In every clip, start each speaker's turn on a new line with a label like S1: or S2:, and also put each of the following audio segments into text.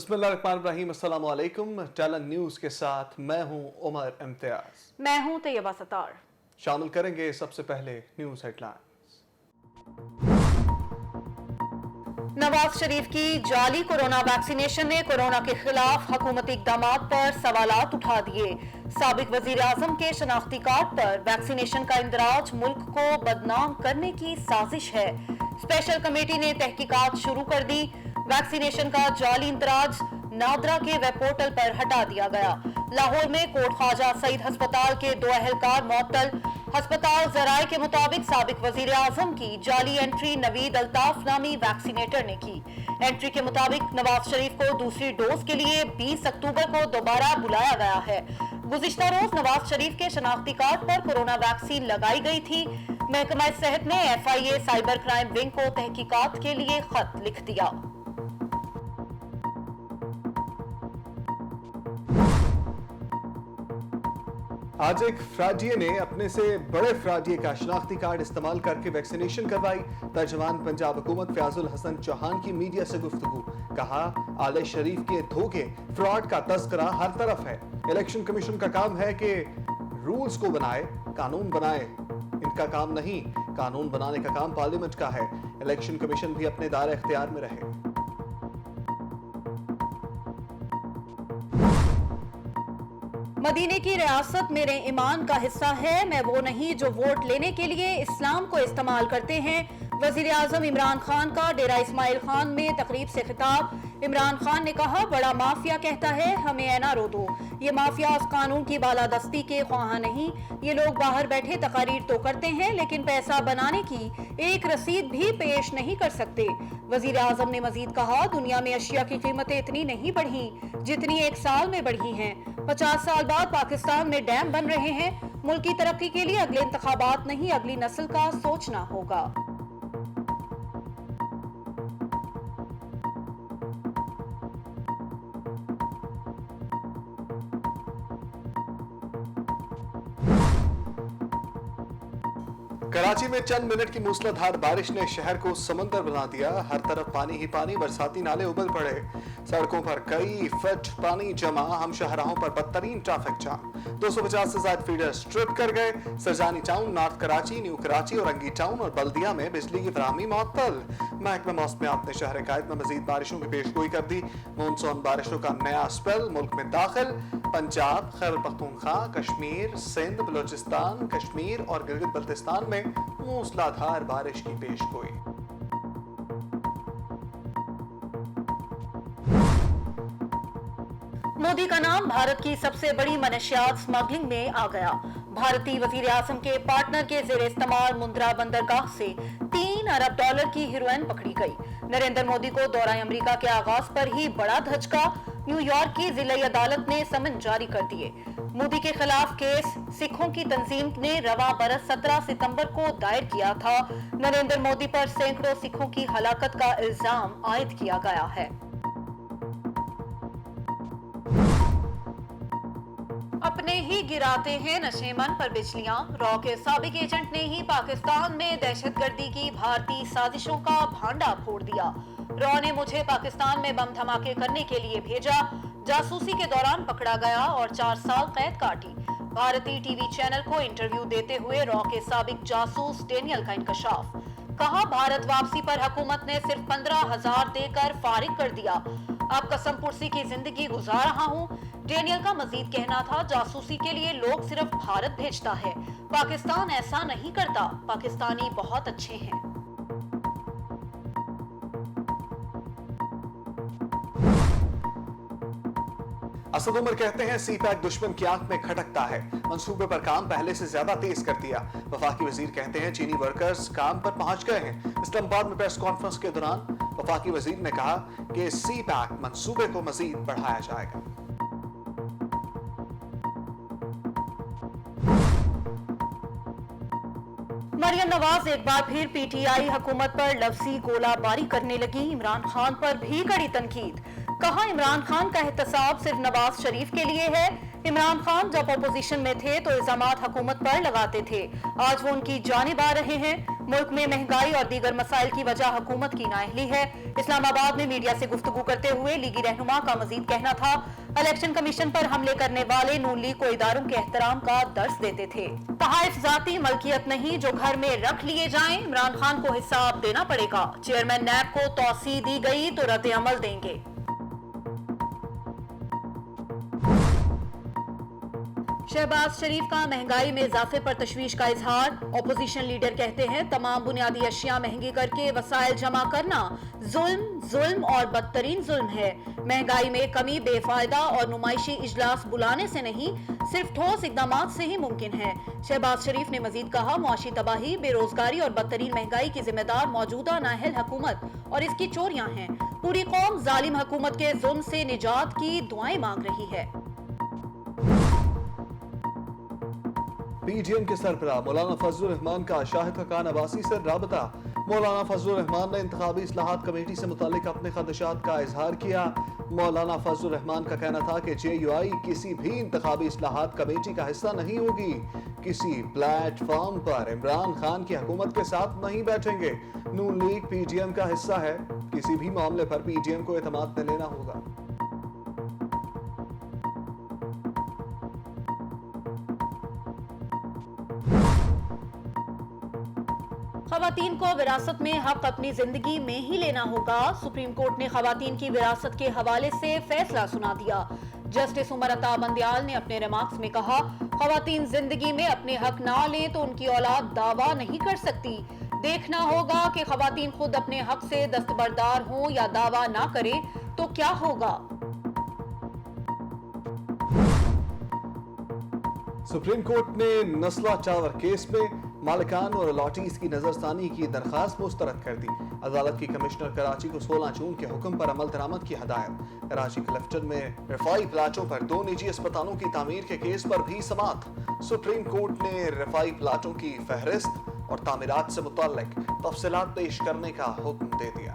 S1: बिस्मिल्लाहिर्रहमानिर्रहीम, अस्सलाम वालेकुम। टैलेंट न्यूज के साथ मैं हूं उमर इम्तियाज।
S2: मैं हूं तैयबा सतार।
S1: शामिल करेंगे सबसे पहले न्यूज हेडलाइंस।
S2: नवाज शरीफ की जाली कोरोना वैक्सीनेशन ने कोरोना के खिलाफ हुकूमती इक़दामात पर सवालात उठा दिए। साबिक वजीर आजम के शनाख्ती कार्ड पर वैक्सीनेशन का इंदराज मुल्क को बदनाम करने की साजिश है। स्पेशल कमेटी ने तहकीकात शुरू कर दी। वैक्सीनेशन का जाली इंदराज नादरा के वेब पोर्टल पर हटा दिया गया। लाहौर में कोट ख्वाजा सईद अस्पताल के 2 अहलकार मुअत्तल। अस्पताल जराए के मुताबिक साबिक वजीर आजम की जाली एंट्री नवीद अल्ताफ नामी वैक्सीनेटर ने की। एंट्री के मुताबिक नवाज शरीफ को दूसरी डोज के लिए 20 अक्टूबर को दोबारा बुलाया गया है। गुज़िश्ता रोज नवाज शरीफ के शनाख्ती कार्ड पर कोरोना वैक्सीन लगाई गई थी। महकमा सेहत ने FIA साइबर क्राइम विंग को तहकीकात के लिए खत लिख दिया।
S1: आज एक फ्राडिये ने अपने से बड़े फ्राडिये का शनाख्ती कार्ड इस्तेमाल करके वैक्सीनेशन करवाई। तर्जुमान पंजाब हुकूमत फयाजुल हसन चौहान की मीडिया से गुफ्तगू। कहा, आले शरीफ के धोखे फ्रॉड का तस्करा हर तरफ है। इलेक्शन कमीशन का काम है कि रूल्स को बनाए, कानून बनाए। इनका काम नहीं, कानून बनाने का काम पार्लियामेंट का है। इलेक्शन कमीशन भी अपने दायरे इख्तियार में रहे।
S2: मदीने की रियासत मेरे ईमान का हिस्सा है। मैं वो नहीं जो वोट लेने के लिए इस्लाम को इस्तेमाल करते हैं। वजीर आजम इमरान खान का डेरा इस्माइल खान में तकरीब से खिताब। इमरान खान ने कहा, बड़ा माफिया कहता है हमें ऐना रो दो। ये माफिया उस कानून की बालादस्ती के ख्वाह नहीं। ये लोग बाहर बैठे तकारीर तो करते हैं लेकिन पैसा बनाने की एक रसीद भी पेश नहीं कर सकते। वजीर आजम ने मजीद कहा, दुनिया में अशिया की कीमतें इतनी नहीं बढ़ी जितनी एक साल में बढ़ी हैं। 50 साल बाद पाकिस्तान में डैम बन रहे हैं। मुल्क की तरक्की के लिए अगले इंतखाबात नहीं, अगली नस्ल का सोचना होगा।
S1: कराची में चंद मिनट की मूसलाधार बारिश ने शहर को समंदर बना दिया। हर तरफ पानी ही पानी, बरसाती नाले उबल पड़े। सड़कों पर कई फुट पानी जमा। हम शहराहों पर बदतरीन ट्रैफिक जाम। 250 से ज्यादा फीडर स्ट्रिप कर गए। Sarjani town, north Karachi, new Karachi और अंगी टाउन और बल्दिया में बिजली की फराहमी मुअत्तल। महकमा मौसमियात ने शहर कायद में मजीद बारिशों की पेशगोई कर दी। मानसून बारिशों का नया स्पेल मुल्क में दाखिल। पंजाब, खैबर पख्तूनख्वा, कश्मीर, सिंध, बलोचिस्तान, कश्मीर और गिलगित बल्तिस्तान में मूसलाधार बारिश की पेशगोई।
S2: मोदी का नाम भारत की सबसे बड़ी मनशियात स्मगलिंग में आ गया। भारतीय वजीर आजम के पार्टनर के जेर इस्तेमाल मुंद्रा बंदरगाह से 3 अरब डॉलर की हेरोइन पकड़ी गई। नरेंद्र मोदी को दौरा अमेरिका के आगाज पर ही बड़ा धचका। न्यूयॉर्क की जिला अदालत ने समन जारी कर दिए। मोदी के खिलाफ केस सिखों की तंजीम ने रवा बरस 17 सितंबर को दायर किया था। नरेंद्र मोदी पर सैकड़ों सिखों की हलाकत का इल्जाम आयद किया गया है। अपने ही गिराते हैं नशेमन पर बिजलियां। रॉ के साबिक एजेंट ने ही पाकिस्तान में दहशतगर्दी की भारतीय साजिशों का भांडा फोड़ दिया। रॉ ने मुझे पाकिस्तान में बम धमाके करने के लिए भेजा। जासूसी के दौरान पकड़ा गया और 4 साल कैद काटी। भारतीय टीवी चैनल को इंटरव्यू देते हुए रॉ के साबिक जासूस डेनियल का इंकशाफ। कहा, भारत वापसी पर हुकूमत ने सिर्फ 15,000 देकर फारिग कर दिया। अब कसम पुरसी की जिंदगी गुजार रहा हूँ। डेनियल का मजीद कहना था, जासूसी के लिए लोग सिर्फ भारत भेजता है, पाकिस्तान ऐसा नहीं करता। पाकिस्तानी बहुत अच्छे हैं।
S1: असद उमर कहते हैं, CPAC दुश्मन की आंख में खटकता है। मंसूबे पर काम पहले से ज्यादा तेज कर दिया। वफाकी वजीर कहते हैं, चीनी वर्कर्स काम पर पहुंच गए हैं। इस्लामाबाद में प्रेस कॉन्फ्रेंस के दौरान वफाकी वजीर ने कहा कि CPAC मंसूबे को मजीद बढ़ाया जाएगा।
S2: मरियम नवाज एक बार फिर PTI हुकूमत पर लफ्जी गोलाबारी करने लगी। इमरान खान पर भी कड़ी तनकीद। कहा, इमरान खान का एहतसाब सिर्फ नवाज शरीफ के लिए है। इमरान खान जब अपोजिशन में थे तो इल्जामात हुकूमत पर लगाते थे, आज वो उनकी जानिब आ रहे हैं। मुल्क में महंगाई और दीगर मसाइल की वजह हुकूमत की नाअहली है। इस्लामाबाद में मीडिया से गुफ्तगू करते हुए लीगी रहनुमा का मजीद कहना था, इलेक्शन कमीशन पर हमले करने वाले नून लीग को इदारों के एहतराम का दर्स देते थे। तहाइफ जाती मलकियत नहीं जो घर में रख लिए जाएं, इमरान खान को हिसाब देना पड़ेगा। चेयरमैन नैब को तौसी दी गई तो रद्द अमल देंगे। शहबाज शरीफ का महंगाई में इजाफे पर तशवीश का इजहार। अपोजिशन लीडर कहते हैं, तमाम बुनियादी अशिया महंगी करके वसाइल जमा करना जुल्म और बदतरीन जुल्म है। महंगाई में कमी बेफायदा और नुमाइशी इजलास बुलाने से नहीं, सिर्फ ठोस इकदामात से ही मुमकिन है। शहबाज शरीफ ने मजीद कहा, मुआशी तबाही, बेरोजगारी और बदतरीन महंगाई की जिम्मेदार मौजूदा नाअहल हुकूमत और इसकी चोरियां हैं। पूरी कौम जालिम हुकूमत के जुल्म से निजात की दुआएं मांग रही है।
S1: पीडीएम के सरबराह मौलाना फजलुर रहमान का शाहिद खान अब्बासी से राबता। मौलाना फजलुर रहमान ने इंतखाबी इस्लाहात कमेटी से मुतालिक अपने खदशात का इजहार किया। मौलाना फजलुर रहमान का कहना था कि JUI किसी भी इंतखाबी इस्लाहात कमेटी का हिस्सा नहीं होगी। किसी प्लेटफॉर्म पर इमरान खान की हुकूमत के साथ नहीं बैठेंगे। नून लीग PDM का हिस्सा है, किसी भी मामले पर PDM को एतमाद में लेना होगा।
S2: खवातीन को विरासत में हक अपनी जिंदगी में ही लेना होगा। सुप्रीम कोर्ट ने खवातीन की विरासत के हवाले से फैसला सुना दिया। जस्टिस उमर अता बंदयाल ने अपने रिमार्क्स में कहा, खवातीन जिंदगी में अपने हक ना लें तो उनकी औलाद दावा नहीं कर सकती। देखना होगा कि खवातीन खुद अपने हक से दस्तबरदार हों या दावा ना करें तो क्या होगा।
S1: सुप्रीम कोर्ट ने नस्ला चावर केस में मालिकान और अलॉटीज की नजरसानी की दरखास्त मुस्तरद कर दी। अदालत की कमिश्नर कराची को 16 जून के हुक्म पर अमल दरामद की हदायत। कराची क्लिफ्टन में रफाई प्लाटों पर 2 निजी अस्पतालों की तामीर के केस पर भी समाअत। सुप्रीम कोर्ट ने रफाई प्लाटों की फहरिस्त और तामीरात से मुताल्लिक तफसीलात पेश करने का हुक्म दे दिया।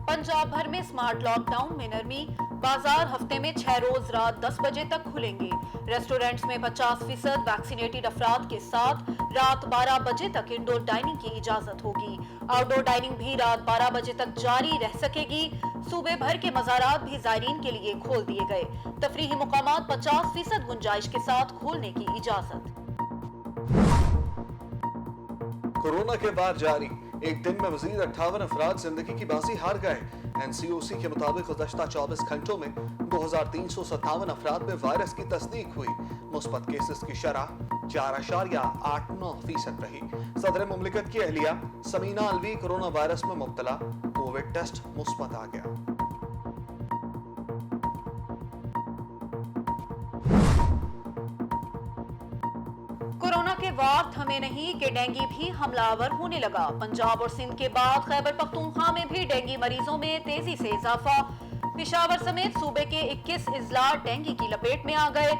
S2: पंजाब भर में स्मार्ट लॉकडाउन में नरमी। बाजार हफ्ते में 6 रोज रात 10 बजे तक खुलेंगे। रेस्टोरेंट्स में 50% वैक्सीनेटेड अफराद के साथ रात 12 बजे तक इंडोर डाइनिंग की इजाजत होगी। आउटडोर डाइनिंग भी रात 12 बजे तक जारी रह सकेगी। सूबे भर के मज़ारात भी ज़ायरीन के लिए खोल दिए गए। तफरीही मुकामात 50% गुंजाइश के साथ खोलने की इजाजत।
S1: कोरोना के बाद जारी एक दिन में मजीद 58 अफराद जिंदगी की बाजी हार गए। NCOC के मुताबिक गुज़श्ता 24 घंटों में 2357 अफराद में वायरस की तस्दीक हुई। मुस्बत केसेस की शरह 4.89% रही। सदर मुमलिकत की अहलिया समीना अलवी कोरोना वायरस में मुब्तला, कोविड टेस्ट मुस्बत आ गया।
S2: कोरोना के वार थमे नहीं कि डेंगू भी हमलावर होने लगा। पंजाब और सिंध के बाद खैबर पख्तूनख्वा में भी डेंगू मरीजों में तेजी से इजाफा। पेशावर समेत सूबे के 21 अजला डेंगू की लपेट में आ गए।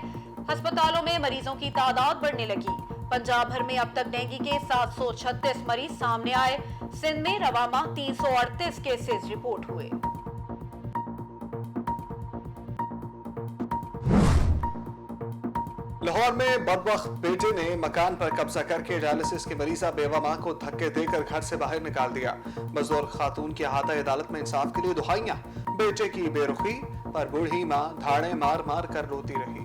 S2: अस्पतालों में मरीजों की तादाद बढ़ने लगी। पंजाब भर में अब तक डेंगू के 736 मरीज सामने आए। सिंध में रवा माह 338 केसेस रिपोर्ट हुए।
S1: लाहौर में बदबख्त बेटे ने मकान पर कब्जा करके डायलिसिस की मरीजा बेवा मां को धक्के देकर घर से बाहर निकाल दिया। मजदूर खातून की अहाता अदालत में इंसाफ के लिए दुहाइयां। बेटे की बेरुखी पर बूढ़ी मां धाड़े मार मार कर रोती रही।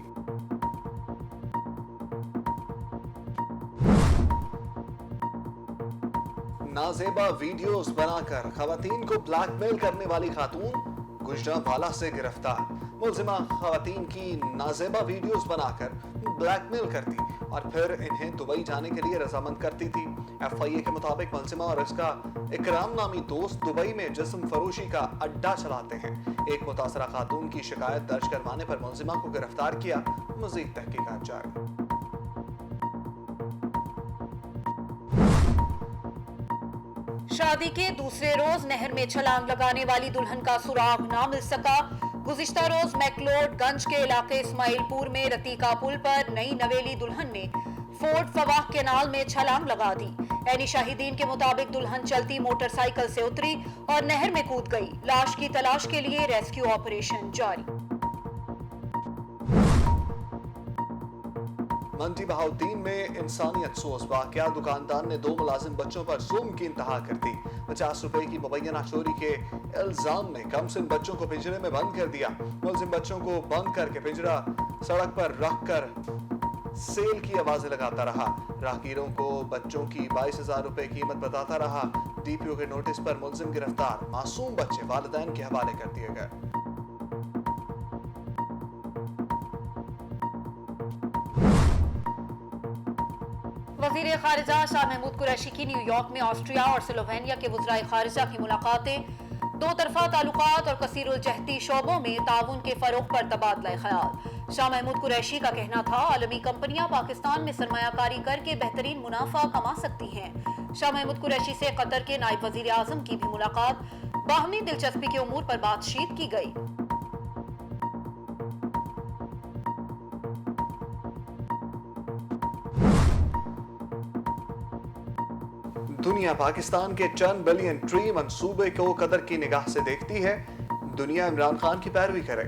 S1: नाजेबा वीडियोस बनाकर खवातीन को ब्लैकमेल करने वाली खातून गुजरांवाला से गिरफ्तार। मुलजिमा खवातीन की नाजेबा वीडियोस बनाकर ब्लैकमेल करती और फिर इन्हें दुबई जाने के लिए रजामंद करती थी। FIA के मुताबिक मुलजिमा और इसका इकराम नामी दोस्त दुबई में जिस्म फरोशी का अड्डा चलाते हैं। एक मुतासरा खातून की शिकायत दर्ज करवाने पर मुलजिमा को गिरफ्तार किया। मजीद तहकीकात जारी।
S2: शादी के दूसरे रोज नहर में छलांग लगाने वाली दुल्हन का सुराग ना मिल सका। गुज़िश्ता रोज मैक्लोडगंज के इलाके इस्माइलपुर में रतीका पुल पर नई नवेली दुल्हन ने फोर्ट फवाह कैनाल में छलांग लगा दी। ऐनी शाहिदीन के मुताबिक दुल्हन चलती मोटरसाइकिल से उतरी और नहर में कूद गई। लाश की तलाश के लिए रेस्क्यू ऑपरेशन जारी।
S1: मंडी बहाउद्दीन में इंसानियत सोज वाकया, दुकानदार ने 2 मुलाजिम बच्चों पर जुल्म की इंतहा कर दी। 50 रुपए की मुबैना चोरी के इल्जाम में कमसिन बच्चों को पिंजरे में बंद कर दिया। मुलजिम बच्चों को बंद करके पिंजरा सड़क पर रख कर सेल की आवाजें लगाता रहा। राहगीरों को बच्चों की 22,000 रुपए कीमत बताता रहा। डीपीओ के नोटिस पर मुलजिम गिरफ्तार, मासूम बच्चे वालिदैन के हवाले कर दिए गए।
S2: वज़ीर ख़ारिजा शाह महमूद कुरैशी की न्यूयॉर्क में ऑस्ट्रिया और स्लोवेनिया के वज़राए ख़ारिजा की मुलाकातें, दो तरफ़ा ताल्लुकात और कसीरुल जहती शोबों में ताउन के फ़रोग़ पर तबादला ख़याल। शाह महमूद कुरैशी का कहना था, आलमी कंपनियां पाकिस्तान में सरमायाकारी करके बेहतरीन मुनाफा कमा सकती हैं। शाह महमूद कुरैशी से कतर के नायब वज़ीर आज़म की भी मुलाकात, बाहमी दिलचस्पी के उमूर पर बातचीत की गई।
S1: दुनिया पाकिस्तान के 10 बिलियन ट्री मंसूबे को कदर की निगाह से देखती है। दुनिया इमरान खान की पैरवी करे।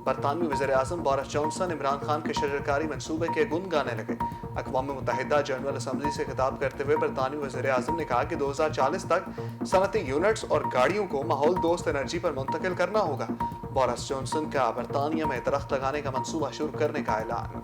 S1: बरतानवी वज़ीर आज़म बोरिस जॉनसन इमरान खान के शजरकारी मंसूबे के गुण गाने लगे। अक़वाम मुत्तहिदा जनरल असम्बली से खिताब करते हुए बरतानवी वज़ीर आज़म ने कहा कि 2040 तक सनती यूनिट्स और गाड़ियों को माहौल दोस्त एनर्जी पर मुंतकिल करना होगा। बोरिस जॉनसन का बरतानिया में दरख्त लगाने का मंसूबा शुरू करने का ऐलान।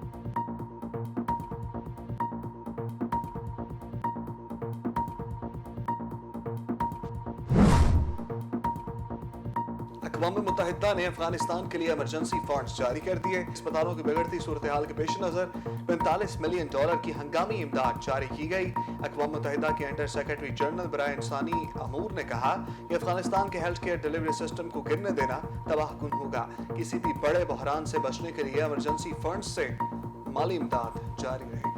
S1: अक़वाम मुत्तहिदा ने अफगानिस्तान के लिए इमरजेंसी फंड्स जारी कर दिए। अस्पतालों की बिगड़ती सूरत हाल के पेश नज़र $45 मिलियन की हंगामी इमदाद जारी की गई। अक़वाम मुत्तहिदा के अंडर सेक्रेटरी जनरल बराए इंसानी अमूर ने कहा कि अफगानिस्तान के हेल्थ केयर डिलीवरी सिस्टम को गिरने देना तबाहकुन होगा। किसी भी बड़े बहरान से बचने के लिए इमरजेंसी फंड्स से माली इमदाद जारी रहेगी।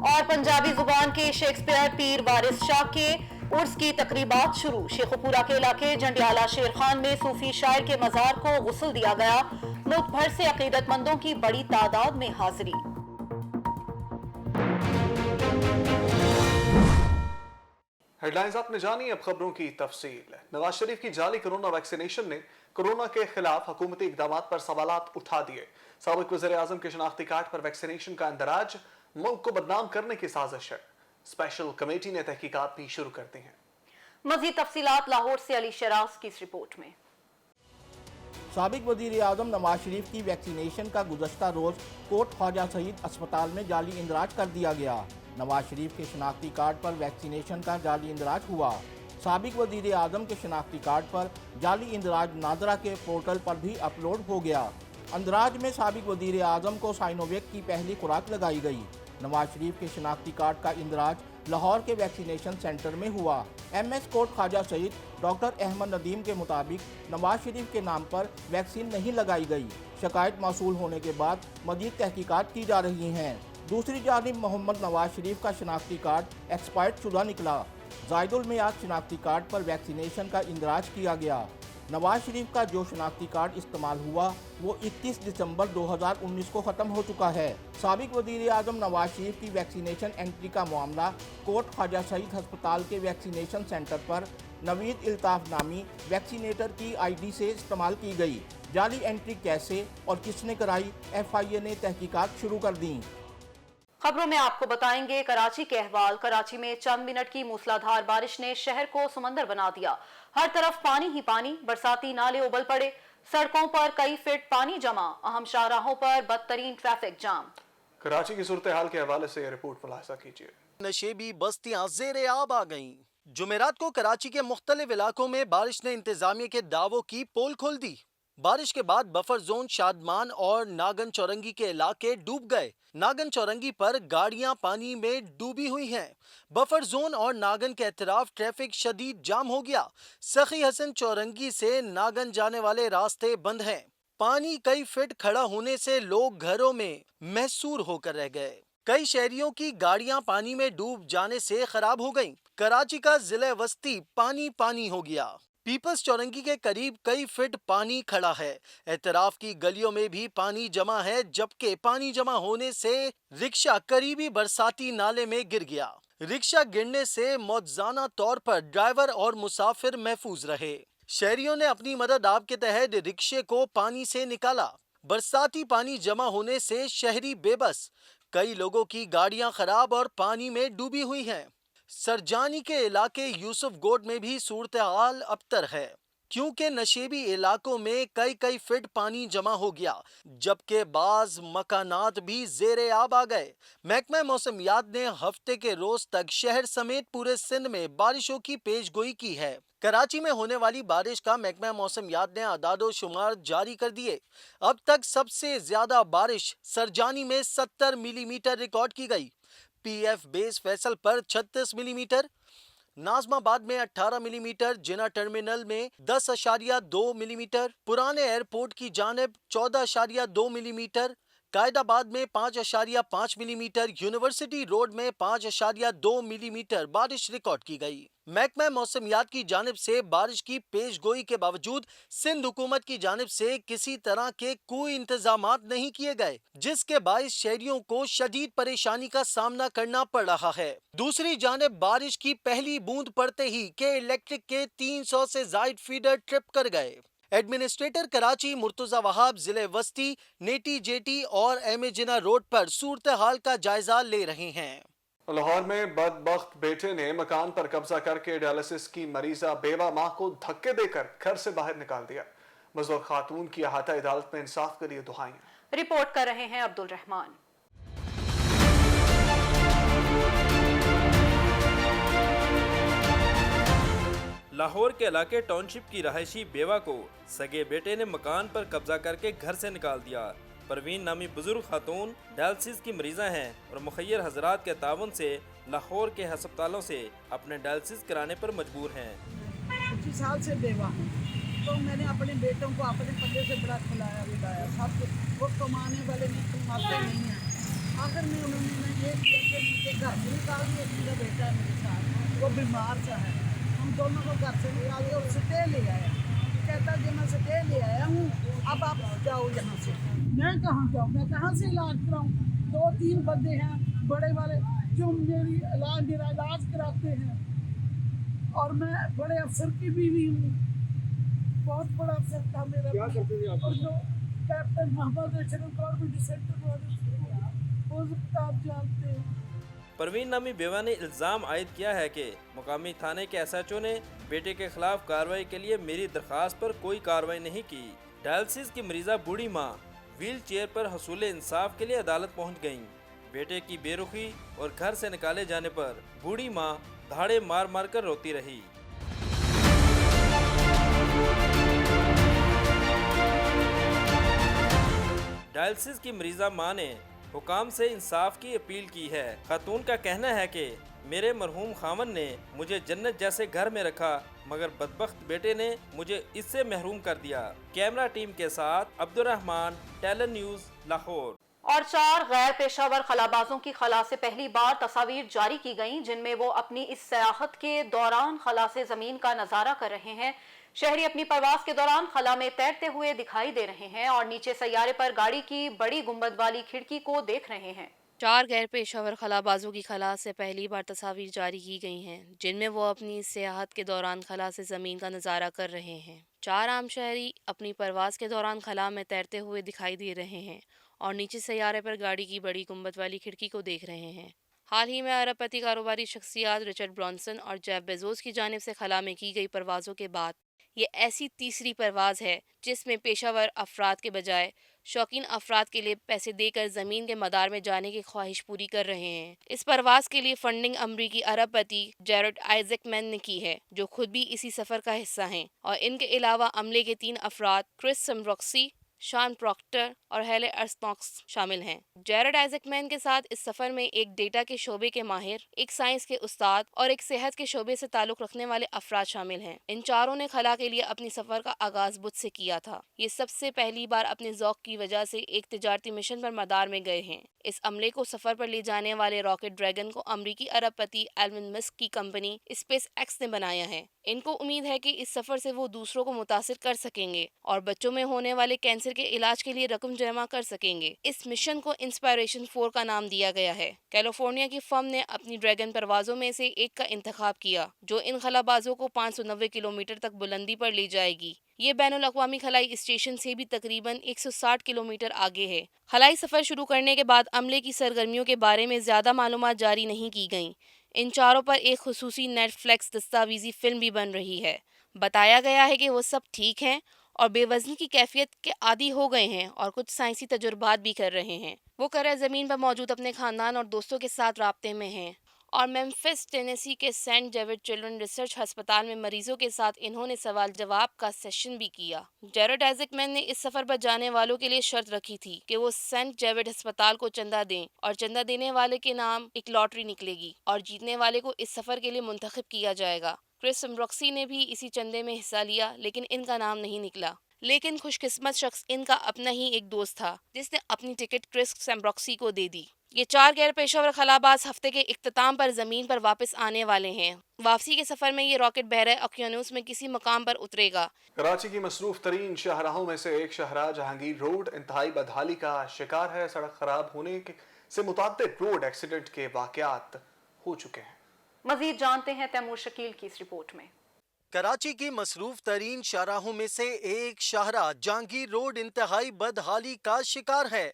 S2: और पंजाबी जुबान के शेक्सपियर पीर वारिस शाह के उर्स की तकरीबात शुरू। शेखुपुरा के इलाके जंडियाला शेर खान में सूफी शायर के मजार को गुस्ल दिया गया। मुल्क भर से अकीदतमंदों की बड़ी तादाद में हाजिरी।
S1: हेडलाइंस आपने जानी, अब खबरों की तफसील। नवाज शरीफ की जाली कोरोना वैक्सीनेशन ने कोरोना के खिलाफ हुकूमती इकदामात पर सवालात उठा दिए। साबिक वज़ीर आज़म के शनाख्ती कार्ड पर वैक्सीनेशन का इंदराज मुल्क को बदनाम करने की साजिश है। स्पेशल कमेटी ने तहकीकात भी शुरू कर दी हैं।
S2: मज़ीद तफसीलात लाहौर से अली शराज की इस रिपोर्ट में।
S3: साबिक वज़ीर आज़म नवाज शरीफ की वैक्सीनेशन का गुज़श्ता रोज़ कोट ख्वाजा सईद अस्पताल में जाली इंदराज कर दिया गया। नवाज शरीफ के शनाख्ती कार्ड पर वैक्सीनेशन का जाली इंदराज हुआ। साबिक वज़ीर आज़म के शनाख्ती कार्ड पर जाली इंदराज नादरा के पोर्टल पर भी अपलोड हो गया। अंदराज में साबिक वज़ीर आज़म को साइनोवेक की पहली खुराक लगाई गई। नवाज शरीफ के शनाख्ती कार्ड का इंदराज लाहौर के वैक्सीनेशन सेंटर में हुआ। MS कोट ख्वाजा सईद डॉक्टर अहमद नदीम के मुताबिक नवाज शरीफ के नाम पर वैक्सीन नहीं लगाई गई। शिकायत मौसूल होने के बाद मज़ीद तहकीकात की जा रही हैं। दूसरी जानिब मोहम्मद नवाज शरीफ का शनाख्ती कार्ड एक्सपायर्ड शुदा निकला। जायदुल मियाद शनाख्ती कार्ड पर वैक्सीनेशन का इंदराज किया गया। नवाज शरीफ का जो शनाख्ती कार्ड इस्तेमाल हुआ वो 21 दिसंबर 2019 को ख़त्म हो चुका है। साबिक वज़ीर आज़म नवाज शरीफ की वैक्सीनेशन एंट्री का मामला कोट ख्वाजा सईद अस्पताल के वैक्सीनेशन सेंटर पर नवीद इल्ताफ़ नामी वैक्सीनेटर की ID से इस्तेमाल की गई। जाली एंट्री कैसे और किसने कराई, FIA ने तहकीकात शुरू कर दी।
S2: खबरों में आपको बताएंगे कराची के अहवाल। कराची में चंद मिनट की मूसलाधार बारिश ने शहर को समंदर बना दिया। हर तरफ पानी ही पानी, बरसाती नाले उबल पड़े, सड़कों पर कई फीट पानी जमा, अहम शाहराहों पर बदतरीन ट्रैफिक जाम।
S1: कराची की सूरत हाल के हवाले से रिपोर्ट मुलाहिजा कीजिए।
S4: नशेबी बस्तियां ज़ेरे आब आ गईं। जुमेरात को कराची के मुख्तलिफ इलाकों में बारिश ने इंतजामिया के दावों की पोल खोल दी। बारिश के बाद बफर जोन शादमान और नागन चौरंगी के इलाके डूब गए। नागन चौरंगी पर गाड़ियां पानी में डूबी हुई हैं। बफर जोन और नागन के अतराफ ट्रैफिक शदीद जाम हो गया। सखी हसन चौरंगी से नागन जाने वाले रास्ते बंद हैं। पानी कई फीट खड़ा होने से लोग घरों में महसूर होकर रह गए। कई शहरियों की गाड़ियां पानी में डूब जाने से खराब हो गईं। कराची का जिले वस्ती पानी पानी हो गया। पीपल्स चौरंगी के करीब कई फीट पानी खड़ा है। एतराफ की गलियों में भी पानी जमा है, जबकि पानी जमा होने से रिक्शा करीबी बरसाती नाले में गिर गया। रिक्शा गिरने से मौजूदा तौर पर ड्राइवर और मुसाफिर महफूज रहे। शहरियों ने अपनी मदद आप के तहत रिक्शे को पानी से निकाला। बरसाती पानी जमा होने से शहरी बेबस, कई लोगों की गाड़ियां खराब और पानी में डूबी हुई हैं। सरजानी के इलाके यूसुफ गोड में भी सूरत हाल अबतर है, क्योंकि नशेबी इलाकों में कई फीट पानी जमा हो गया, जबकि बाज मकानात भी ज़ेरे आब आ गए। महकमा मौसमियात ने हफ्ते के रोज तक शहर समेत पूरे सिंध में बारिशों की पेशगोई की है। कराची में होने वाली बारिश का महकमा मौसमियात ने आदादो शुमार जारी कर दिए। अब तक सबसे ज्यादा बारिश सरजानी में 70 मिलीमीटर रिकॉर्ड की गई। PF बेस फैसल पर 36 मिलीमीटर, नाजमाबाद में 18 मिलीमीटर, जिना टर्मिनल में 10.2 मिलीमीटर, पुराने एयरपोर्ट की जानिब 14.2 मिलीमीटर, कायदाबाद में 5.5 मिलीमीटर, यूनिवर्सिटी रोड में 5.2 मिलीमीटर बारिश रिकॉर्ड की गई। महकमा मौसमियात की जानिब से बारिश की पेशगोई के बावजूद सिंध हुकूमत की जानिब से किसी तरह के कोई इंतजामात नहीं किए गए, जिसके बाइस शहरियों को शदीद परेशानी का सामना करना पड़ रहा है। दूसरी जानिब बारिश की पहली बूंद पड़ते ही के इलेक्ट्रिक के 300 से जायद फीडर ट्रिप कर गए। एडमिनिस्ट्रेटर कराची मुर्तजा वहाब जिले वस्ती, नेटी जेटी और एम जिना रोड पर सूरत हाल का जायजा ले रहे हैं।
S1: लाहौर में बदबख्त बेटे ने मकान पर कब्जा करके डायलिसिस की मरीजा बेवा मां को धक्के देकर घर से बाहर निकाल दिया। मजदूर खातून की अहाता अदालत में इंसाफ के लिए दुआएं।
S2: रिपोर्ट कर रहे हैं अब्दुल रहमान।
S5: लाहौर के इलाके टाउनशिप की रहायशी बेवा को सगे बेटे ने मकान पर कब्जा करके घर से निकाल दिया। परवीन नामी बुजुर्ग खातून डायलिसिस की मरीजा हैं और मुखय्यर हजरात के ताउन से लाहौर के अस्पतालों से अपने डायलिसिस कराने पर मजबूर हैं।
S6: 25 साल से बेवा हूँ, तो मैंने अपने बेटों को अपने पल्ले से बड़ा खिलाया बिलाया, सब कुछ। वो कमाने वाले नहीं, कमाते नहीं हैं। आखिर में उन्होंने ये किया कि मुझे घर से निकाल दिया। मेरा बेटा है मेरे साथ, वो बीमार सा है। हम दोनों को घर से निकाल दिया और स्टे ले आया। कहता कि मैं स्टे ले आया हूँ, अब आप जाओ यहाँ से। मैं कहाँ जाऊँ, मैं कहाँ से इलाज कराऊँ? 2-3 बंदे हैं बड़े वाले जो मेरा इलाज कराते हैं, और मैं बड़े अफसर की बीवी हूँ। बहुत बड़ा अफसर था मेरा। क्या करते थे आप? और जो captain Mohammad Ashraf government centre वाले, वो आप जानते हैं।
S5: परवीन नामी बेवा ने इल्ज़ाम आयद किया है कि मुकामी थाने के SHO ने बेटे के खिलाफ कार्रवाई के लिए मेरी दरख्वास्त पर कोई कार्रवाई नहीं की। डायलिसिस की मरीजा बूढ़ी माँ व्हील चेयर पर हसूल इंसाफ के लिए अदालत पहुँच गयीं। बेटे की बेरुखी और घर से निकाले जाने पर बूढ़ी माँ धाड़े मार मार कर रोती रही। डायलिसिस की मरीजा माँ ने हुकाम से इंसाफ की अपील की है। खातून का कहना है कि मेरे मरहूम खामन ने मुझे जन्नत जैसे घर में रखा, मगर बदबख्त बेटे ने मुझे इससे महरूम कर दिया। कैमरा टीम के साथ अब्दुल रहमान, टैलेंट न्यूज़, लाहौर।
S2: और 4 गैर पेशावर खलाबाजों की खला से पहली बार तस्वीर जारी की गईं, जिनमें वो अपनी इस सयाहत के दौरान खला से जमीन का नजारा कर रहे हैं। शहरी अपनी परवास के दौरान खला में तैरते हुए दिखाई दे रहे हैं और नीचे सैयारे पर गाड़ी की बड़ी गुंबद वाली खिड़की को देख रहे हैं।
S7: 4 गैर पेशावर खलाबाजों की खला से पहली बार तस्वीर जारी की गई हैं, जिनमें वो अपनी सियाहत के दौरान खला से ज़मीन का नज़ारा कर रहे हैं। 4 आम शहरी अपनी परवास के दौरान खला में तैरते हुए दिखाई दे रहे हैं और नीचे सैयारे पर गाड़ी की बड़ी गुंबद वाली खिड़की को देख रहे हैं। हाल ही में अरबपति कारोबारी शख्सियात रिचर्ड ब्रांसन और जेफ बेजोस की जानिब से खला में की गई परवाज़ों के बाद ये ऐसी तीसरी परवाज़ है जिसमें पेशावर अफराद के बजाय शौकीन अफराद के लिए पैसे देकर ज़मीन के मदार में जाने की ख्वाहिश पूरी कर रहे हैं। इस परवाज़ के लिए फंडिंग अमरीकी अरबपति जेरेड आइजैकमैन ने की है, जो खुद भी इसी सफ़र का हिस्सा हैं, और इनके अलावा अमले के 3 अफराद क्रिस समरॉक्सी, शॉन प्रॉक्टर और हेले अर्सनॉक्स शामिल हैं। जेरेड आइजैकमैन के साथ इस सफ़र में एक डेटा के शोबे के माहिर, एक साइंस के उस्ताद और एक सेहत के शोबे से ताल्लुक़ रखने वाले अफराद शामिल हैं। इन चारों ने खला के लिए अपनी सफ़र का आगाज़ बुध से किया था। ये सबसे पहली बार अपने ज़ौक़ की वजह से एक तिजारती मिशन पर मदार में गए हैं। इस अमले को सफ़र पर ले जाने वाले रॉकेट ड्रैगन को अमरीकी अरबपति एलन मस्क की कंपनी स्पेस एक्स ने बनाया है। इनको उम्मीद है कि इस सफ़र से वो दूसरों को मुतासिर कर सकेंगे और बच्चों में होने वाले कैंसर कैंसर के इलाज के लिए रकम जमा कर सकेंगे। इस मिशन को इंस्पायरेशन 4 का नाम दिया गया है। कैलिफोर्निया की फर्म ने अपनी ड्रैगन परवाजों में से एक का इंतखाब किया, जो इन खलाबाजों को 590 किलोमीटर तक बुलंदी पर ले जाएगी। ये बैनुल अक़वामी खलाई स्टेशन से भी तकरीबन 160 किलोमीटर आगे है। खलाई सफ़र शुरू करने के बाद अमले की सरगर्मियों के बारे में ज़्यादा मालूमात जारी नहीं की गईं। इन चारों पर एक खुसूसी नेटफ्लिक्स दस्तावेजी फिल्म भी बन रही है। बताया गया है कि वो सब ठीक हैं और बेवज़नी की कैफियत के आदी हो गए हैं और कुछ साइंसी तजुर्बात भी कर रहे हैं। वो कर ज़मीन पर मौजूद अपने ख़ानदान और दोस्तों के साथ राब्ते में हैं। और मेम्फिस टेनेसी के सेंट जेविड चिल्ड्रन रिसर्च अस्पताल में मरीजों के साथ इन्होंने सवाल जवाब का सेशन भी किया। जेरेड आइज़कमैन ने इस सफ़र पर जाने वालों के लिए शर्त रखी थी कि वो सेंट जेविड अस्पताल को चंदा दें और चंदा देने वाले के नाम एक लॉटरी निकलेगी और जीतने वाले को इस सफ़र के लिए मुंतखब किया जाएगा। क्रिस सेम्ब्रोक्सी ने भी इसी चंदे में हिस्सा लिया, लेकिन इनका नाम नहीं निकला। लेकिन खुशकिस्मत शख्स इनका अपना ही एक दोस्त था, जिसने अपनी टिकट क्रिस सेम्ब्रोक्सी को दे दी। ये 4 गैर पेशेवर खलाबाज हफ्ते के इख्तिताम पर ज़मीन पर वापस आने वाले हैं। वापसी के सफ़र में ये रॉकेट बहरे ओकियानूस में किसी मकाम पर उतरेगा।
S1: कराची की मसरूफ तरीन शाहराहों में से एक शाहराह जहांगीर रोड इंतहाई बदहाली का शिकार है। सड़क खराब होने से मुताद्दिद रोड एक्सीडेंट के वाक़यात हो चुके हैं।
S2: मजीद जानते हैं तैमूर शकील की इस रिपोर्ट में।
S4: कराची की मसरूफ तरीन शाहराहों में से एक शाहराह जहांगीर रोड इंतहाई बदहाली का शिकार है।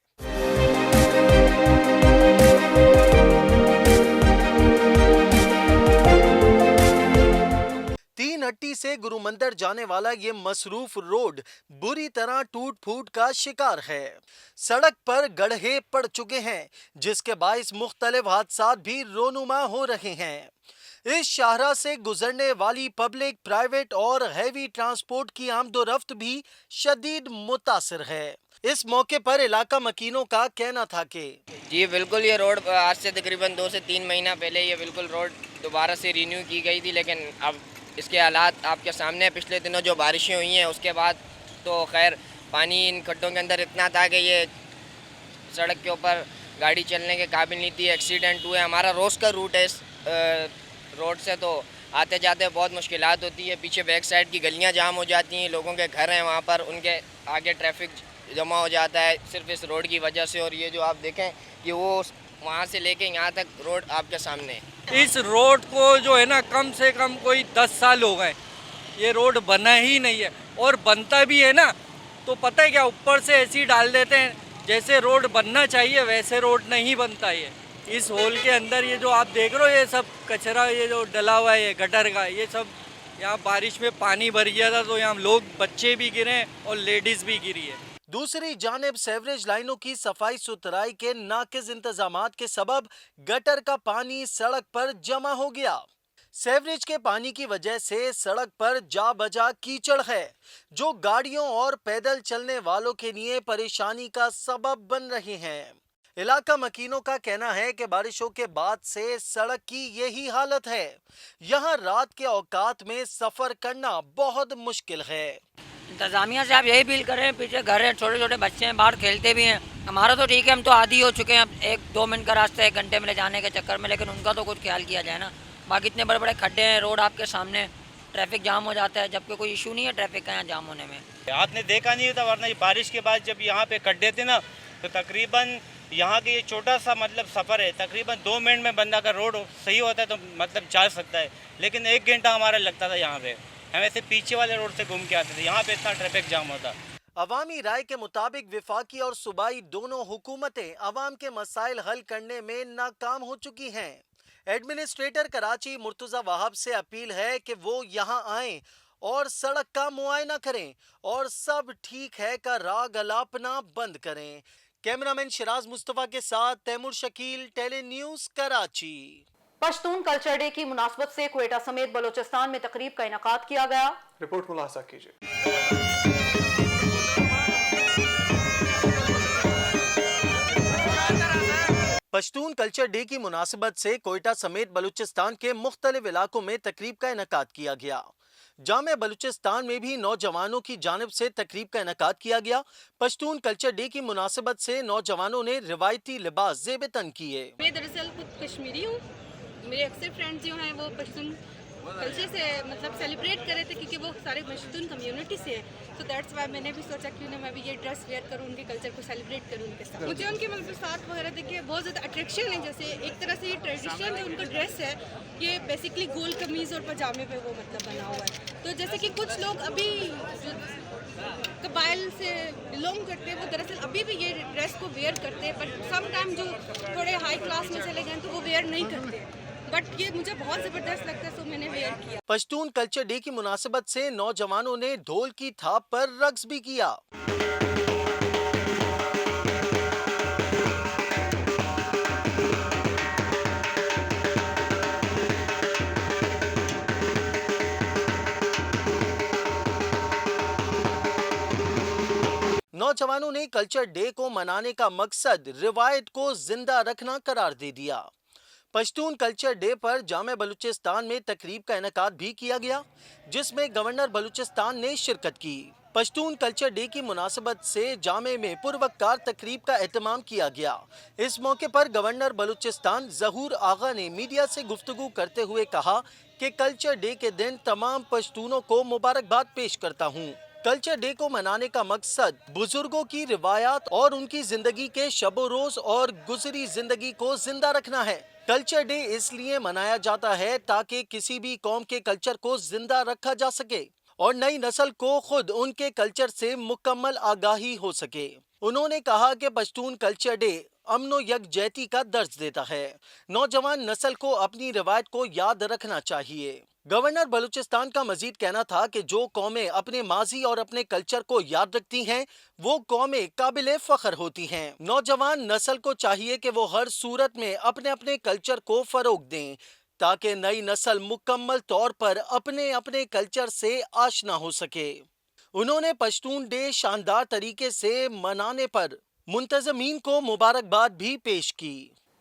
S4: तीन हट्टी से गुरु मंदिर जाने वाला ये मसरूफ रोड बुरी तरह टूट फूट का शिकार है। सड़क पर गड्ढे पड़ चुके हैं, जिसके बाइस मुख्तलिफ हादसात भी रोनुमा हो रहे हैं। इस शाहरा से गुजरने वाली पब्लिक, प्राइवेट और हैवी ट्रांसपोर्ट की आमदोरफ्त भी शदीद मुतासिर है। इस मौके पर इलाका मकीनों का कहना था कि
S8: जी बिल्कुल, ये रोड आज से तकरीबन 2 से 3 महीना पहले ये बिल्कुल रोड दोबारा से रिन्यू की गई थी, लेकिन अब इसके हालात आपके सामने। पिछले दिनों जो बारिशें हुई हैं उसके बाद तो खैर पानी इन खड्डों के अंदर इतना था कि ये सड़क के ऊपर गाड़ी चलने के काबिल नहीं थी। एक्सीडेंट हुए। हमारा रोज़ का रूट है इस रोड से, तो आते जाते बहुत मुश्किलात होती है। पीछे बैक साइड की गलियां जाम हो जाती हैं, लोगों के घर हैं वहाँ पर, उनके आगे ट्रैफिक जमा हो जाता है सिर्फ इस रोड की वजह से। और ये जो आप देखें कि वो वहाँ से लेके यहाँ तक रोड आपके सामने है।
S9: इस रोड को जो है ना कम से कम कोई 10 साल हो गए, ये रोड बना ही नहीं है। और बनता भी है ना तो पता है क्या, ऊपर से ऐसी डाल देते हैं जैसे रोड बनना चाहिए वैसे रोड नहीं बनता। ये इस होल के अंदर ये जो आप देख रहे हो ये सब कचरा, ये जो डला हुआ है ये गटर का, ये सब यहाँ बारिश में पानी भर गया था तो यहाँ लोग, बच्चे भी गिरे और लेडीज भी गिरी है।
S4: दूसरी जानिब सेवरेज लाइनों की सफाई सुथराई के नाकिस इंतजामात के सबब गटर का पानी सड़क पर जमा हो गया। सेवरेज के पानी की वजह से सड़क पर जा बजा कीचड़ है, जो गाड़ियों और पैदल चलने वालों के लिए परेशानी का सबब बन रहे हैं। इलाका मकीनों का कहना है कि बारिशों के बाद से सड़क की यही हालत है। यहाँ रात के औकात में सफर करना बहुत मुश्किल है।
S10: इंतज़ामिया से आप यही अपील कर रहे हैं, पीछे घर है, छोटे छोटे बच्चे हैं, बाहर खेलते भी हैं। हमारा तो ठीक है, हम तो आदी हो चुके हैं 1-2 मिनट का रास्ता 1 घंटे में ले जाने के चक्कर में, लेकिन उनका तो कुछ ख्याल किया जाए ना। बाकी इतने बड़े बड़े खड्डे हैं, रोड आपके सामने, ट्रैफिक जाम हो जाता है, जबकि कोई इशू नहीं है ट्रैफिक का यहाँ जाम होने में।
S11: आपने देखा नहीं था, वरना बारिश के बाद जब यहाँ पे खड्डे थे ना, तो तकरीबन यहाँ के ये छोटा सा मतलब सफ़र है, तकरीबन 2 मिनट में बंदा का रोड सही होता है तो मतलब जा सकता है, लेकिन 1 घंटा हमारा लगता था यहाँ पे। हम ऐसे पीछे वाले रोड से घूम के आते थे, यहाँ पे इतना ट्रैफिक जाम होता।
S4: अवामी राय के मुताबिक विफाकी और सूबाई दोनों हुकूमतें अवाम के मसाइल हल करने में नाकाम हो चुकी हैं। एडमिनिस्ट्रेटर कराची मुर्तज़ा वाहब से अपील है कि वो यहाँ आएं और सड़क का मुआयना करें और सब ठीक है का राग अलापना बंद करें। कैमरामैन शिराज मुस्तफ़ा के साथ Taimur Shakeel, tele news, Karachi.
S2: Pashtun culture day की मुनासबत से क्वेटा समेत बलोचिस्तान में तकरीब का इनेकाद किया गया।
S1: रिपोर्ट मुलाहिजा कीजिए।
S4: पश्तून कल्चर डे की मुनासिबत से कोयटा समेत बलूचिस्तान के मुख्तलिफ इलाकों में तकरीब का इनेकाद किया गया। जामे बलूचिस्तान में भी नौजवानों की जानिब से तकरीब का इनेकाद किया गया। पश्तून कल्चर डे की मुनासिबत से नौजवानों ने रिवायती लिबास ज़ेब-ए-तन किए।
S12: मैं दरअसल खुद कश्मीरी हूँ, मेरे अक्सर फ्रेंड्स जो हैं वो पश्तून कल्चर से मतलब सेलिब्रेट कर रहे थे, क्योंकि वो सारे मशतून कम्युनिटी से हैं, तो दैट्स वाई मैंने भी सोचा क्यों ना मैं भी ये ड्रेस वेयर करूँ, उनके कल्चर को सेलिब्रेट करूँ उनके साथ। मुझे उनके मतलब साथ वगैरह देखिए बहुत ज़्यादा अट्रैक्शन है, जैसे एक तरह से ये ट्रेडिशनल जो उनका ड्रेस है ये बेसिकली गोल कमीज़ और पजामे पे वो मतलब बना हुआ है। तो जैसे कि कुछ लोग अभी जो कबाइल से बिलोंग करते हैं वो दरअसल अभी भी ये ड्रेस को वेयर करते हैं, पर सम टाइम जो थोड़े हाई क्लास में चले गए तो वो वेयर नहीं करते, बट ये मुझे बहुत ज़बरदस्त लगता है, तो मैंने वेयर किया।
S4: पश्तून कल्चर डे की मुनासिबत से नौजवानों ने ढोल की थाप पर रक्स भी किया। नौजवानों ने कल्चर डे को मनाने का मकसद रिवायत को जिंदा रखना करार दे दिया। पश्तून कल्चर डे पर जामे बलूचिस्तान में तकरीब का इनेकाद भी किया गया, जिसमें गवर्नर बलूचिस्तान ने शिरकत की। पश्तून कल्चर डे की मुनासिबत से जामे में पुरवक्कार तकरीब का एहतमाम किया गया। इस मौके पर गवर्नर बलूचिस्तान ज़हूर आगा ने मीडिया से गुफ्तगू करते हुए कहा कि कल्चर डे के दिन तमाम पश्तूनों को मुबारकबाद पेश करता हूँ। कल्चर डे को मनाने का मकसद बुजुर्गों की रिवायात और उनकी जिंदगी के शबो रोज और गुजरी जिंदगी को जिंदा रखना है। कल्चर डे इसलिए मनाया जाता है ताकि किसी भी कौम के कल्चर को जिंदा रखा जा सके और नई नस्ल को खुद उनके कल्चर से मुकम्मल आगाही हो सके। उन्होंने कहा कि पश्तून कल्चर डे अमनो यकजहती का दर्ज देता है। नौजवान नस्ल को अपनी रिवायत को याद रखना चाहिए। गवर्नर बलूचिस्तान का मजीद कहना था कि जो कौमें अपने माजी और अपने कल्चर को याद रखती हैं, वो कौमें काबिले फख्र होती हैं। नौजवान नस्ल को चाहिए कि वो हर सूरत में अपने अपने कल्चर को फरोग दें ताकि नई नस्ल मुकम्मल तौर पर अपने अपने कल्चर से आशना हो सके। उन्होंने पश्तून डे शानदार तरीके से मनाने पर मुंतज़मीन को मुबारकबाद भी पेश की।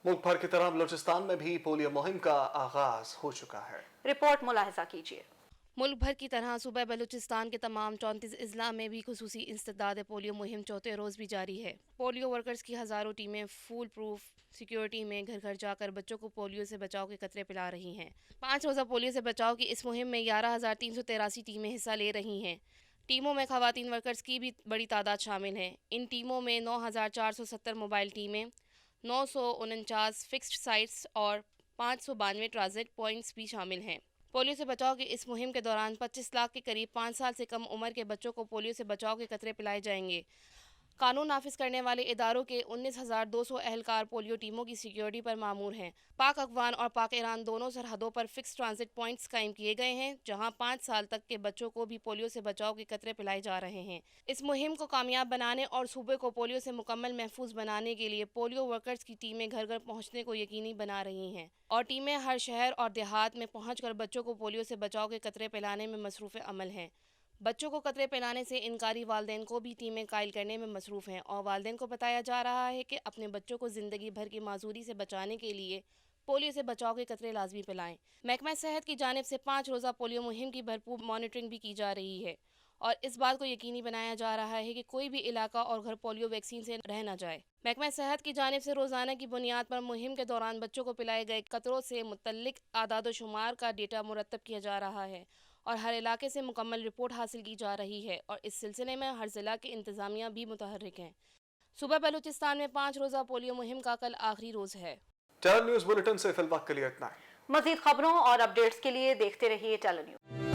S1: मुल्क भर की तरह बलूचिस्तान में भी पोलियो मुहिम का आगाज हो चुका है।
S2: रिपोर्ट मुलाहिजा कीजिए।
S7: मुल्क भर की तरह सूबा बलूचिस्तान के तमाम 34 अजला में भी खुसूसी इंसदाद पोलियो मुहिम चौथे रोज़ भी जारी है। पोलियो वर्कर्स की हज़ारों टीमें फूल प्रूफ सिक्योरिटी में घर घर जाकर बच्चों को पोलियो से बचाव के कतरे पिला रही हैं। 5 रोज़ा पोलियो से बचाव की इस मुहिम में 11,383 टीमें हिस्सा ले रही हैं। टीमों में ख़वातीन वर्कर्स की भी बड़ी तादाद शामिल है। इन टीमों में 9,470 मोबाइल टीमें, 949 फिक्स्ड साइट्स और 592 ट्रांजिट पॉइंट्स भी शामिल हैं। पोलियो से बचाव की इस मुहिम के दौरान 25 लाख के करीब 5 साल से कम उम्र के बच्चों को पोलियो से बचाव के कतरे पिलाए जाएंगे। कानून नाफिज करने वाले इदारों के 19,200 अहलकार पोलियो टीमों की सिक्योरिटी पर मामूर हैं। पाक अफगान और पाक ईरान दोनों सरहदों पर फिक्स ट्रांजिट पॉइंट्स कायम किए गए हैं, जहां 5 साल तक के बच्चों को भी पोलियो से बचाव के कतरे पिलाए जा रहे हैं। इस मुहिम को कामयाब बनाने और सूबे को पोलियो से मुकम्मल महफूज बनाने के लिए पोलियो वर्कर्स की टीमें घर घर पहुँचने को यकीनी बना रही हैं और टीमें हर शहर और देहात में पहुँच कर बच्चों को पोलियो से बचाव के कतरे पिलाने में मसरूफ़ अमल हैं। बच्चों को कतरे पिलाने से इनकारी वालदैन को भी टीमें कायल करने में मसरूफ़ हैं और वालदैन को बताया जा रहा है कि अपने बच्चों को ज़िंदगी भर की माजूरी से बचाने के लिए पोलियो से बचाव के कतरे लाजमी पिलाएं। महकमा सेहत की जानिब से 5 रोज़ा पोलियो मुहिम की भरपूर मॉनिटरिंग भी की जा रही है और इस बात को यकीनी बनाया जा रहा है कि कोई भी इलाका और घर पोलियो वैक्सीन से रह न जाए। महकमा सेहत की जानिब से रोज़ाना की बुनियाद पर मुहिम के दौरान बच्चों को पिलाए गए कतरों से मुतल्लिक आदाद शुमार का डेटा मुरतब किया जा रहा है और हर इलाके से मुकम्मल रिपोर्ट हासिल की जा रही है और इस सिलसिले में हर ज़िला के इंतज़ामिया भी मुतहर्रिक हैं। सूबा बलूचिस्तान में 5 रोज़ा पोलियो मुहिम का कल आखिरी रोज़ है।
S1: टेल न्यूज़ बुलेटिन से फिलहाल के लिए इतना ही।
S2: मज़ीद खबरों और अपडेट्स के लिए देखते रहिए टेल न्यूज़।